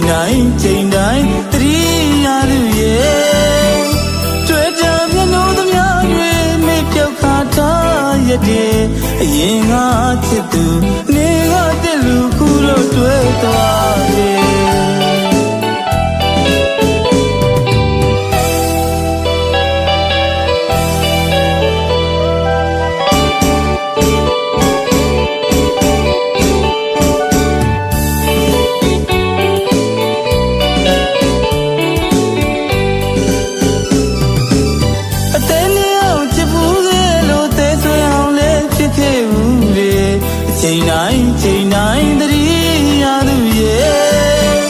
ချိန်တိုင်းတတိယသူရဲ့တွေ့ကြမျက်နှာသမျှတွေမေ့ပြောက်ခါထားရတဲ့အရင်ကချစ်သူနေကတဲ့လူခုတော့တွေ့သွားရဲ့ချိန်တိုင်းတတိယသူရဲ့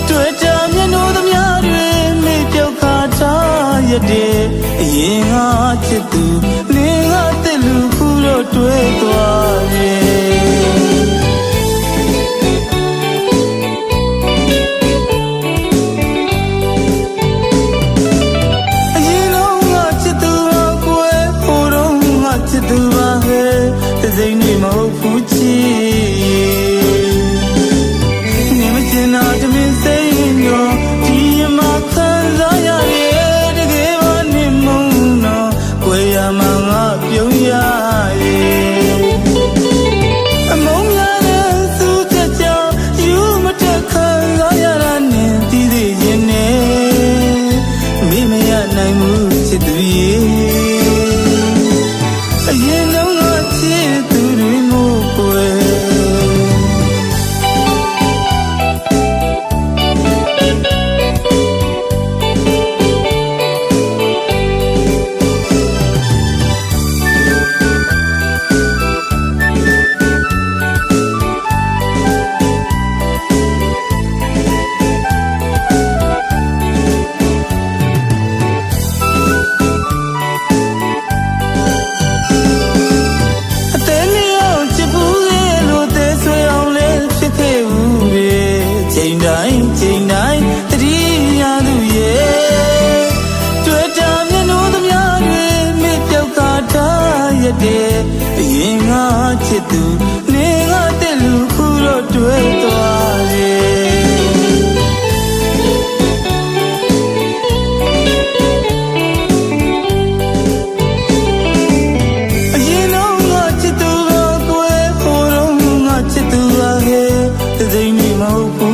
တွေ့ကြမျက်နှာသမျှတွေမေ့ပြောက်ခါထားရတဲ့အရင်ကချစ်သူနေကတဲ့လူခုတော့တွေ့သွားရဲ့အရင်တော့ငါချစ်သူပါကွယ်ဟိုတော့ငါချစ်သူပါဟဲ့တစိမ့်နေမဟုတ်ဘူးချစ်ချိန်တိုင်းတတိယသူရဲ့တွေ့ကြမျက်နှာသမျှတွေမေ့ပြောက်ခါထားရတဲ့အရင်ကချစ်သူနေကတဲ့လူခုတော့တွေ့သွားရဲ့အရင်တော့ငါချစ်သူပါကွယ်ဟိုတော့ငါချစ်သူပါရဲ့တစိမ့်နေမဟုတ်